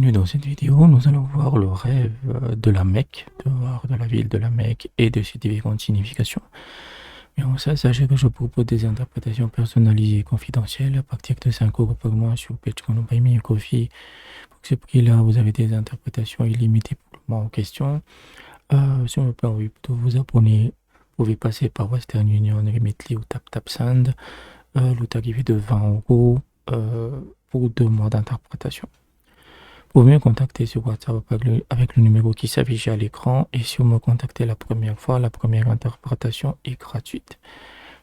Bienvenue dans cette vidéo, nous allons voir le rêve de la Mecque, de la ville de la Mecque et de ses différentes significations. Mais en ça, sachez que je propose des interprétations personnalisées et confidentielles à partir de 5 € par mois sur Patreon et Ko-fi. Pour ce prix-là, vous avez des interprétations illimitées pour le mois en question. Si on veut pas envie de vous abonner, vous pouvez passer par Western Union, Remitly ou TapTapSend. Le tarif est de 20 € pour 2 mois d'interprétation. Vous pouvez me contacter sur WhatsApp avec le numéro qui s'affiche à l'écran, et si vous me contactez la première fois, la première interprétation est gratuite.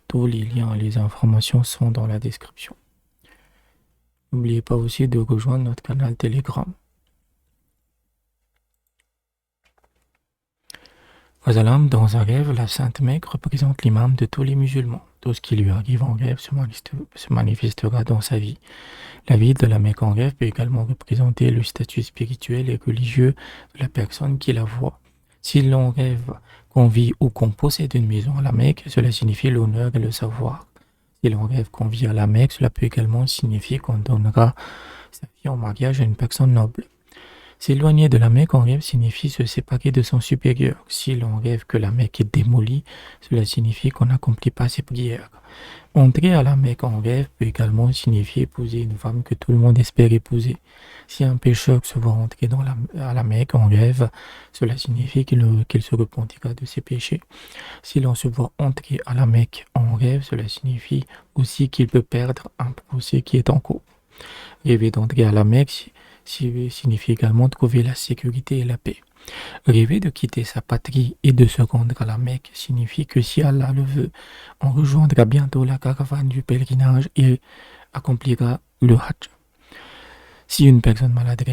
Tous les liens et les informations sont dans la description. N'oubliez pas aussi de rejoindre notre canal Telegram. Wasalam, dans un rêve, la Sainte Mecque représente l'imam de tous les musulmans. Tout ce qui lui arrive en rêve se manifestera dans sa vie. La ville de la Mecque en rêve peut également représenter le statut spirituel et religieux de la personne qui la voit. Si l'on rêve qu'on vit ou qu'on possède une maison à la Mecque, cela signifie l'honneur et le savoir. Si l'on rêve qu'on vit à la Mecque, cela peut également signifier qu'on donnera sa fille en mariage à une personne noble. S'éloigner de la Mecque en rêve signifie se séparer de son supérieur. Si l'on rêve que la Mecque est démolie, cela signifie qu'on n'accomplit pas ses prières. Entrer à la Mecque en rêve peut également signifier épouser une femme que tout le monde espère épouser. Si un pécheur se voit entrer à la Mecque en rêve, cela signifie qu'il se repentira de ses péchés. Si l'on se voit entrer à la Mecque en rêve, cela signifie aussi qu'il peut perdre un procès qui est en cours. Rêver d'entrer à la Mecque signifie également trouver la sécurité et la paix. Rêver de quitter sa patrie et de se rendre à la Mecque signifie que si Allah le veut, on rejoindra bientôt la caravane du pèlerinage et accomplira le Hajj. Si une personne malade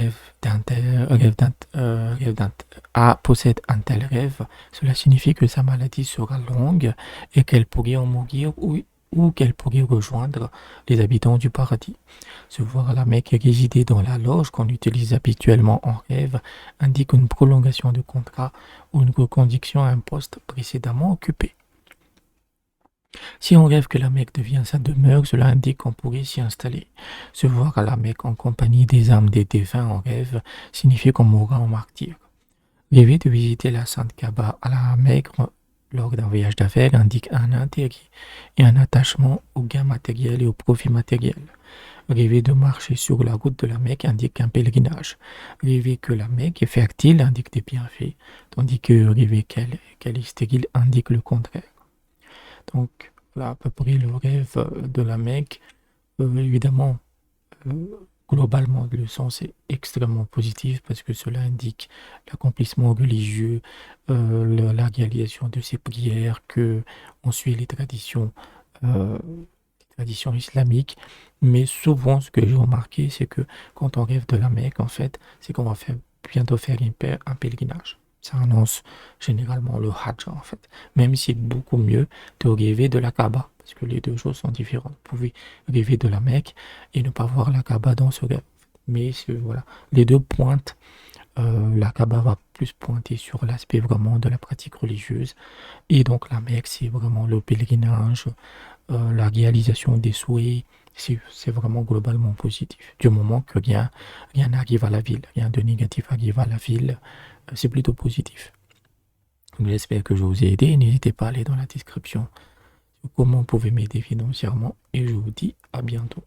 possède un tel rêve, cela signifie que sa maladie sera longue et qu'elle pourrait en mourir ou qu'elle pourrait rejoindre les habitants du paradis. Se voir à la Mecque et résider dans la loge qu'on utilise habituellement en rêve indique une prolongation de contrat ou une reconduction à un poste précédemment occupé. Si on rêve que la Mecque devient sa demeure, cela indique qu'on pourrait s'y installer. Se voir à la Mecque en compagnie des âmes des défunts en rêve signifie qu'on mourra en martyr. Rêver de visiter la Sainte Kaaba à la Mecque lors d'un voyage d'affaires indique un intérêt et un attachement aux gains matériels et aux profits matériels. Rêver de marcher sur la route de la Mecque indique un pèlerinage. Rêver que la Mecque est fertile indique des bienfaits, tandis que rêver qu'elle est stérile indique le contraire. Donc, là, à peu près le rêve de la Mecque, évidemment, globalement, le sens est extrêmement positif parce que cela indique l'accomplissement religieux, la réalisation de ses prières, que on suit les traditions islamiques. Mais souvent, ce que j'ai remarqué, c'est que quand on rêve de la Mecque, en fait, c'est qu'on va bientôt faire un pèlerinage. Ça annonce généralement le Hajj, en fait. Même si c'est beaucoup mieux de rêver de la Kaaba, parce que les deux choses sont différentes. Vous pouvez rêver de la Mecque et ne pas voir la Kaaba dans ce rêve. Mais voilà, les deux pointent. La Kaaba va plus pointer sur l'aspect vraiment de la pratique religieuse. Et donc la Mecque, c'est vraiment le pèlerinage, la réalisation des souhaits. C'est vraiment globalement positif. Du moment que rien n'arrive à la ville, rien de négatif arrive à la ville, c'est plutôt positif. Donc, j'espère que je vous ai aidé. N'hésitez pas à aller dans la description sur comment vous pouvez m'aider financièrement. Et je vous dis à bientôt.